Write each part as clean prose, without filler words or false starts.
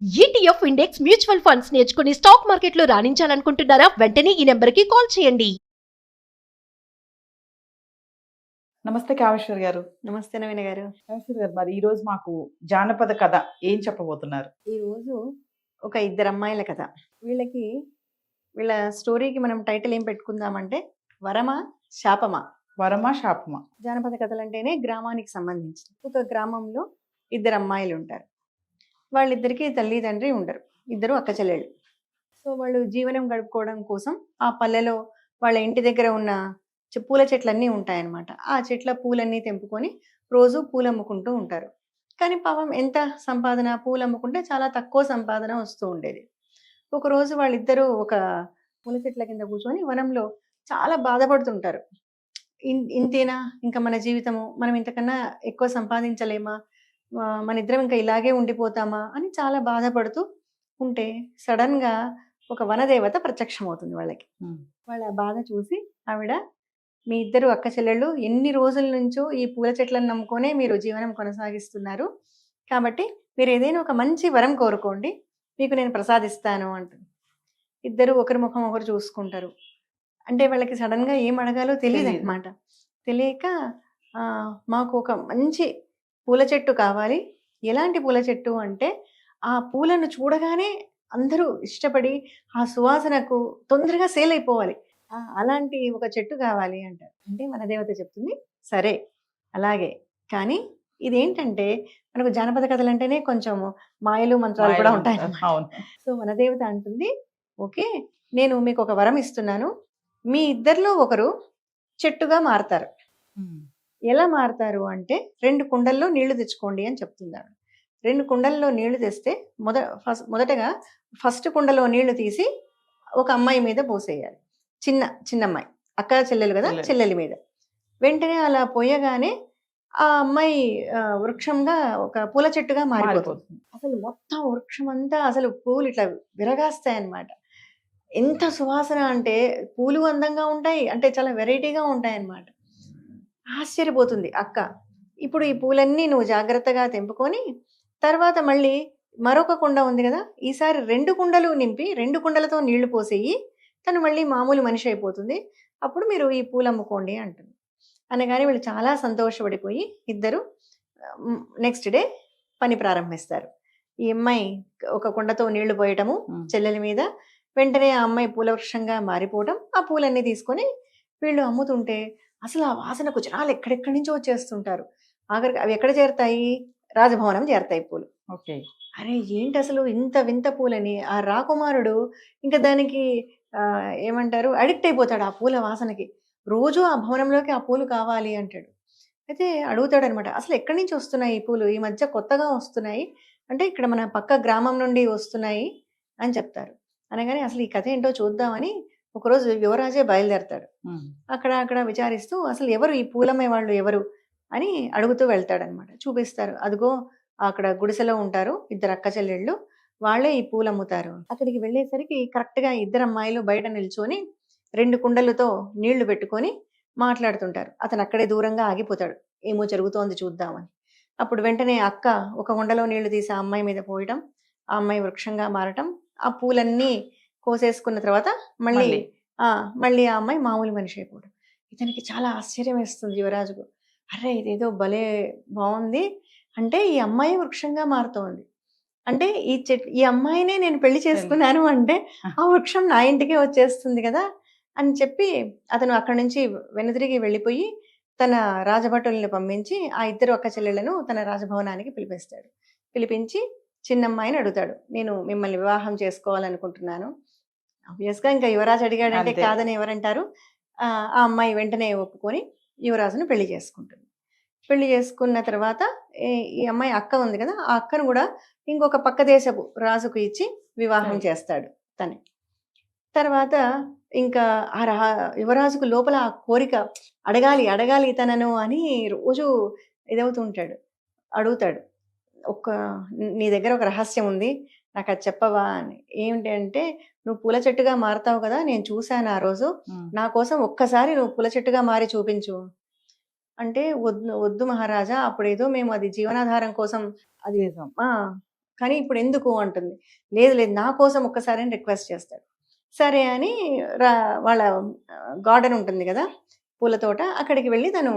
ETF index mutual funds నేర్చుకుని stock మార్కెట్లో రాణించాలనుకుంటున్నారా? వెంటనే ఈ నెంబర్కి కాల్ చేయండి. నమస్తే కామేశ్వర్ గారు. నమస్తే నవీన గారు. కామేశ్వర్ గారు, మరి ఈరోజు మాకు జానపద కథ ఏం చెప్పబోతున్నారు? ఈరోజు ఒక ఇద్దరు అమ్మాయిల కథ. వీళ్ళ స్టోరీకి మనం టైటిల్ ఏం పెట్టుకుందామంటే వరమా శాపమా. వరమా శాపమా. జానపద కథలు అంటేనే గ్రామానికి సంబంధించి. ఒక గ్రామంలో ఇద్దరు అమ్మాయిలు ఉంటారు. వాళ్ళిద్దరికి తల్లిదండ్రి ఉండరు, ఇద్దరు అక్క చెల్లెళ్ళు. సో వాళ్ళు జీవనం గడుపుకోవడం కోసం ఆ పల్లెలో వాళ్ళ ఇంటి దగ్గర ఉన్న పూల చెట్లన్నీ ఉంటాయన్నమాట. ఆ చెట్ల పూలన్నీ తెంపుకొని రోజు పూలు అమ్ముకుంటూ ఉంటారు. కానీ పాపం ఎంత సంపాదన, పూలు అమ్ముకుంటే చాలా తక్కువ సంపాదన వస్తూ ఉండేది. ఒకరోజు వాళ్ళిద్దరూ ఒక పూల చెట్ల కింద కూర్చొని వనంలో చాలా బాధపడుతుంటారు. ఇంతేనా ఇంకా మన జీవితము, మనం ఇంతకన్నా ఎక్కువ సంపాదించలేమా, మన ఇద్దరం ఇంకా ఇలాగే ఉండిపోతామా అని చాలా బాధపడుతూ ఉంటే సడన్ గా ఒక వనదేవత ప్రత్యక్షమవుతుంది వాళ్ళకి. వాళ్ళ బాధ చూసి ఆవిడ, మీ ఇద్దరు అక్క చెల్లెళ్ళు ఎన్ని రోజుల నుంచో ఈ పూల చెట్లను నమ్ముకొనే మీరు జీవనం కొనసాగిస్తున్నారు, కాబట్టి మీరు ఏదైనా ఒక మంచి వరం కోరుకోండి, మీకు నేను ప్రసాదిస్తాను అంటుంది. ఇద్దరు ఒకరి ముఖం ఒకరు చూసుకుంటారు. అంటే వాళ్ళకి సడన్ గా ఏం అడగాలో తెలియదు అనమాట. తెలియక మాకు ఒక మంచి పూల చెట్టు కావాలి. ఎలాంటి పూల చెట్టు అంటే ఆ పూలను చూడగానే అందరూ ఇష్టపడి ఆ సువాసనకు తొందరగా సేల్ అయిపోవాలి, అలాంటి ఒక చెట్టు కావాలి అంటారు. అంటే మన దేవత చెప్తుంది, సరే అలాగే, కానీ ఇదేంటంటే మనకు జానపద కథలు అంటేనే కొంచెం మాయలు మంత్రాలు కూడా ఉంటాయి. సో మన దేవత అంటుంది, ఓకే, నేను మీకు ఒక వరం ఇస్తున్నాను, మీ ఇద్దరిలో ఒకరు చెట్టుగా మారతారు. ఎలా మారతారు అంటే 2 కుండల్లో నీళ్లు తెచ్చుకోండి అని చెప్తున్నాడు. 2 కుండల్లో నీళ్లు తెస్తే మొదటగా ఫస్ట్ కుండలో నీళ్లు తీసి ఒక అమ్మాయి మీద పోసేయాలి. చిన్న అమ్మాయి, అక్క చెల్లెలు కదా, చెల్లెలి మీద. వెంటనే అలా పోయగానే ఆ అమ్మాయి వృక్షంగా ఒక పూల చెట్టుగా మారిపోతుంది. అసలు మొత్తం వృక్షం అంతా అసలు పూలు ఇట్లా విరగాస్తాయన్నమాట. ఎంత సువాసన అంటే పూలు అందంగా ఉంటాయి, అంటే చాలా వెరైటీగా ఉంటాయి అన్నమాట. ఆశ్చర్యపోతుంది అక్క. ఇప్పుడు ఈ పూలన్నీ నువ్వు జాగ్రత్తగా తెంపుకొని తర్వాత మళ్ళీ మరొక కుండ ఉంది కదా, ఈసారి 2 కుండలు నింపి 2 కుండలతో నీళ్లు పోసేయి, తను మళ్ళీ మామూలు మనిషి అయిపోతుంది, అప్పుడు మీరు ఈ పూలు అమ్ముకోండి అంటుంది. అనగానే వీళ్ళు చాలా సంతోషపడిపోయి ఇద్దరు నెక్స్ట్ డే పని ప్రారంభిస్తారు. ఈ అమ్మాయి ఒక కుండతో నీళ్లు పోయటము చెల్లెల మీద, వెంటనే ఆ అమ్మాయి పూల వృక్షంగా మారిపోవటం, ఆ పూలన్నీ తీసుకొని వీళ్ళు అమ్ముతుంటే అసలు ఆ వాసనకు జనాలు ఎక్కడెక్కడి నుంచో వచ్చేస్తుంటారు. ఆఖరికి అవి ఎక్కడ చేరుతాయి, రాజభవనం చేరుతాయి పూలు. ఓకే, అరే ఏంటి అసలు ఇంత వింత పూలని. ఆ రాకుమారుడు ఇంకా దానికి ఏమంటారు, అడిక్ట్ అయిపోతాడు ఆ పూల వాసనకి. రోజు ఆ భవనంలోకి ఆ పూలు కావాలి అంటాడు. అయితే అడుగుతాడు అనమాట, అసలు ఎక్కడి నుంచి వస్తున్నాయి ఈ పూలు, ఈ మధ్య కొత్తగా వస్తున్నాయి అంటే ఇక్కడ మన పక్క గ్రామం నుండి వస్తున్నాయి అని చెప్తారు. అనగానే అసలు ఈ కథ ఏంటో చూద్దామని ఒకరోజు యువరాజే బయలుదేరతాడు. అక్కడ విచారిస్తూ అసలు ఎవరు ఈ పూలమ్మే వాళ్ళు ఎవరు అని అడుగుతూ వెళ్తాడనమాట. చూపిస్తారు, అదిగో అక్కడ గుడిసెలో ఉంటారు ఇద్దరు అక్క చెల్లెళ్ళు, వాళ్ళే ఈ పూలు అమ్ముతారు. అక్కడికి వెళ్ళేసరికి కరెక్ట్ గా ఇద్దరు అమ్మాయిలు బయట నిల్చొని 2 కుండలతో నీళ్లు పెట్టుకొని మాట్లాడుతుంటారు. అతను అక్కడే దూరంగా ఆగిపోతాడు, ఏమో జరుగుతోంది చూద్దామని. అప్పుడు వెంటనే అక్క ఒక కుండలో నీళ్లు తీసి ఆ అమ్మాయి మీద పోయటం, ఆ అమ్మాయి వృక్షంగా మారటం, ఆ పూలన్నీ కోసేసుకున్న తర్వాత మళ్ళీ ఆ అమ్మాయి మామూలు మనిషి అయిపోవడం. ఇతనికి చాలా ఆశ్చర్యం వేస్తుంది యువరాజుకు. అరే ఇదేదో భలే బాగుంది, అంటే ఈ అమ్మాయి వృక్షంగా మారుతోంది, అంటే ఈ అమ్మాయినే నేను పెళ్లి చేసుకున్నాను అంటే ఆ వృక్షం నా ఇంటికే వచ్చేస్తుంది కదా అని చెప్పి అతను అక్కడి నుంచి వెనుదిరిగి వెళ్ళిపోయి తన రాజభటుల్ని పంపించి ఆ ఇద్దరు అక్క చెల్లెళ్లను తన రాజభవనానికి పిలిపిస్తాడు. పిలిపించి చిన్నమ్మాయిని అడుగుతాడు, నేను మిమ్మల్ని వివాహం చేసుకోవాలనుకుంటున్నాను. ఆబ్వియస్గా ఇంకా యువరాజు అడిగాడంటే కాదని ఎవరంటారు. ఆ అమ్మాయి వెంటనే ఒప్పుకొని యువరాజును పెళ్లి చేసుకుంటుంది. పెళ్లి చేసుకున్న తర్వాత ఈ అమ్మాయి అక్క ఉంది కదా, ఆ అక్కను కూడా ఇంకొక పక్క దేశపు రాజుకు ఇచ్చి వివాహం చేస్తాడు తను. తర్వాత ఇంకా యువరాజుకు లోపల ఆ కోరిక, అడగాలి తనను అని రోజు ఇదవుతుంటాడు, అడుగుతాడు, నీ దగ్గర ఒక రహస్యం ఉంది, నాకు అది చెప్పవా అని. ఏమిటి అంటే, నువ్వు పూల చెట్టుగా మారుతావు కదా, నేను చూశాను ఆ రోజు, నా కోసం ఒక్కసారి నువ్వు పూల చెట్టుగా మారి చూపించు అంటే, వద్దు మహారాజా, అప్పుడేదో మేము అది జీవనాధారం కోసం అది కానీ ఇప్పుడు ఎందుకు అంటుంది. లేదు లేదు నా కోసం ఒక్కసారి అని రిక్వెస్ట్ చేస్తాడు. సరే అని వాళ్ళ గార్డెన్ ఉంటుంది కదా పూల తోట, అక్కడికి వెళ్ళి తను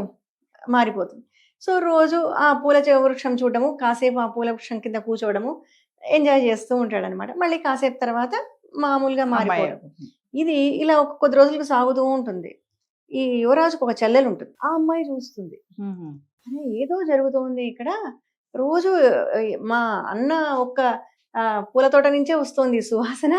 మారిపోతుంది. సో రోజు ఆ పూల వృక్షం చూడడము, కాసేపు ఆ పూల వృక్షం కింద కూర్చోవడము, ఎంజాయ్ చేస్తూ ఉంటాడనమాట. మళ్ళీ కాసేపు తర్వాత మామూలుగా అమ్మాయి మారిపోవడం. ఇది ఇలా ఒక కొద్ది రోజులకు సాగుతూ ఉంటుంది. ఈ యువరాజుకు ఒక చెల్లెలు ఉంటుంది. ఆ అమ్మాయి చూస్తుంది, అరే ఏదో జరుగుతోంది ఇక్కడ, రోజు మా అన్న ఒక్క పూల తోట నుంచే వస్తోంది ఈ సువాసన,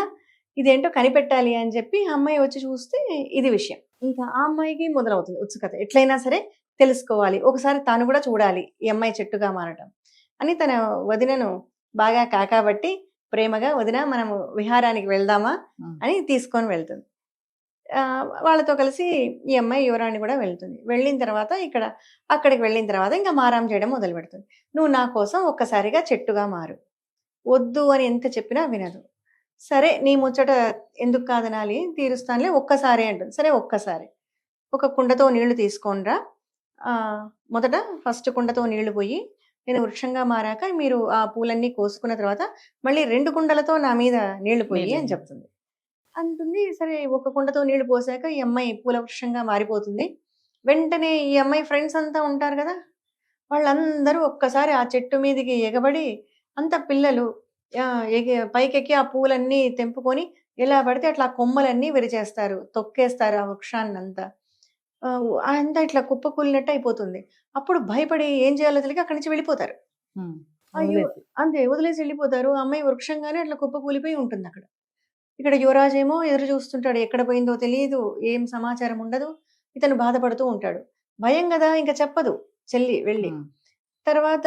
ఇదేంటో కనిపెట్టాలి అని చెప్పి ఆ అమ్మాయి వచ్చి చూస్తే ఇది విషయం. ఇంకా ఆ అమ్మాయికి మొదలవుతుంది ఉత్సుకత, ఎట్లయినా సరే తెలుసుకోవాలి, ఒకసారి తాను కూడా చూడాలి ఈ అమ్మాయి చెట్టుగా మారటం అని తన వదినను బాగా కాకాబట్టి ప్రేమగా, వదిన మనము విహారానికి వెళ్దామా అని తీసుకొని వెళ్తుంది. వాళ్ళతో కలిసి ఈ అమ్మాయి యువరాణి కూడా వెళ్తుంది. వెళ్ళిన తర్వాత అక్కడికి వెళ్ళిన తర్వాత ఇంకా మారాం చేయడం మొదలు పెడుతుంది. నువ్వు నా కోసం ఒక్కసారిగా చెట్టుగా మారు, వద్దు అని ఎంత చెప్పినా వినదు. సరే నీ ముచ్చట ఎందుకు కాదనాలి, తీరుస్తానులే ఒక్కసారి అంటుంది. సరే ఒక్కసారి ఒక కుండతో నీళ్లు తీసుకోనరా, మొదట ఫస్ట్ కుండతో నీళ్లు పోయి నేను వృక్షంగా మారాక మీరు ఆ పూలన్నీ కోసుకున్న తర్వాత మళ్ళీ 2 కుండలతో నా మీద నీళ్లు పోయి అని చెప్తుంది. అంటుంది. సరే ఒక కుండతో నీళ్లు పోసాక ఈ అమ్మాయి పూల వృక్షంగా మారిపోతుంది. వెంటనే ఈ అమ్మాయి ఫ్రెండ్స్ అంతా ఉంటారు కదా, వాళ్ళందరూ ఒక్కసారి ఆ చెట్టు మీదకి ఎగబడి, అంత పిల్లలు పైకెక్కి ఆ పూలన్నీ తెంపుకొని ఎలా పడితే అట్లా కొమ్మలన్నీ విరిచేస్తారు, తొక్కేస్తారు ఆ వృక్షాన్నంతా. అంతా ఇట్లా కుప్పకూలినట్టు అయిపోతుంది. అప్పుడు భయపడి ఏం చేయాలో తెలియక అక్కడి నుంచి వెళ్ళిపోతారు. అయ్యో అంతే వదిలేసి వెళ్ళిపోతారు. ఆ అమ్మాయి వృక్షంగానే అట్లా కుప్పకూలిపోయి ఉంటుంది అక్కడ. ఇక్కడ యువరాజు ఏమో ఎదురు చూస్తుంటాడు, ఎక్కడ పోయిందో తెలియదు, ఏం సమాచారం ఉండదు. ఇతను బాధపడుతూ ఉంటాడు. భయం కదా, ఇంకా చెప్పదు చెల్లి వెళ్ళి. తర్వాత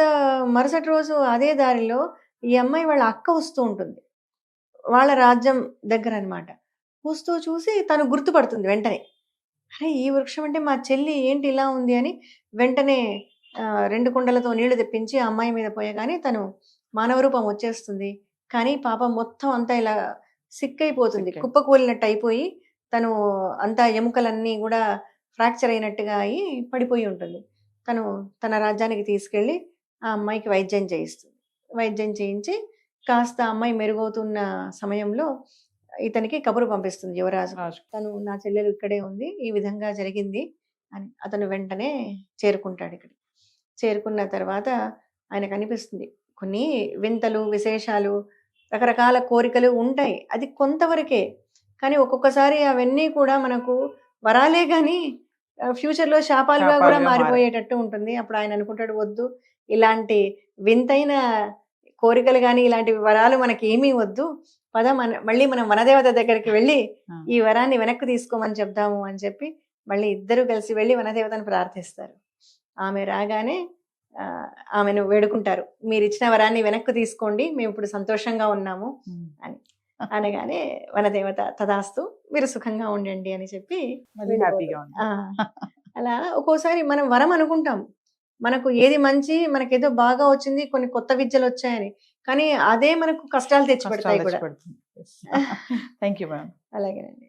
మరుసటి రోజు అదే దారిలో ఈ అమ్మాయి వాళ్ళ అక్క వస్తూ ఉంటుంది, వాళ్ళ రాజ్యం దగ్గర అన్నమాట. వస్తూ చూసి తను గుర్తుపడుతుంది వెంటనే, అరే ఈ వృక్షం అంటే మా చెల్లి, ఏంటి ఇలా ఉంది అని వెంటనే 2 కుండలతో నీళ్లు తెప్పించి ఆ అమ్మాయి మీద పోయగానే తను మానవ రూపం వచ్చేస్తుంది. కానీ పాపం మొత్తం అంతా ఇలా సిక్కైపోతుంది, కుప్పకూలినట్టు అయిపోయి తను అంతా ఎముకలన్నీ కూడా ఫ్రాక్చర్ అయినట్టుగా అయి పడిపోయి ఉంటుంది. తను తన రాజ్యానికి తీసుకెళ్ళి ఆ అమ్మాయికి వైద్యం చేయిస్తుంది. వైద్యం చేయించి కాస్త అమ్మాయి మెరుగవుతున్న సమయంలో ఇతనికి కబురు పంపిస్తుంది యువరాజు. తను నా చెల్లెలు ఇక్కడే ఉంది, ఈ విధంగా జరిగింది అని. అతను వెంటనే చేరుకుంటాడు. ఇక్కడ చేరుకున్న తర్వాత ఆయనకు అనిపిస్తుంది కొన్ని వింతలు, విశేషాలు, రకరకాల కోరికలు ఉంటాయి, అది కొంతవరకే. కానీ ఒక్కొక్కసారి అవన్నీ కూడా మనకు వరాలే కానీ ఫ్యూచర్లో శాపాలుగా కూడా మారిపోయేటట్టు ఉంటుంది. అప్పుడు ఆయన అనుకుంటాడు, వద్దు ఇలాంటి వింతైన కోరికలు కానీ ఇలాంటి వరాలు మనకి ఏమీ వద్దు, పద మళ్ళీ మనం వనదేవత దగ్గరికి వెళ్ళి ఈ వరాన్ని వెనక్కి తీసుకోమని చెప్దాము అని చెప్పి మళ్ళీ ఇద్దరు కలిసి వెళ్ళి వనదేవతను ప్రార్థిస్తారు. ఆమె రాగానే ఆమెను వేడుకుంటారు, మీరు ఇచ్చిన వరాన్ని వెనక్కి తీసుకోండి, మేము ఇప్పుడు సంతోషంగా ఉన్నాము అని. అనగానే వనదేవత తదాస్తు, మీరు సుఖంగా ఉండండి అని చెప్పి అలా ఒక్కోసారి మనం వరం అనుకుంటాం, మనకు ఏది మంచి, మనకేదో బాగా వచ్చింది, కొన్ని కొత్త విద్యలు వచ్చాయని, కానీ అదే మనకు కష్టాలు తెచ్చిపెడతాయి కూడా. Thank you madam. అలాగేనండి.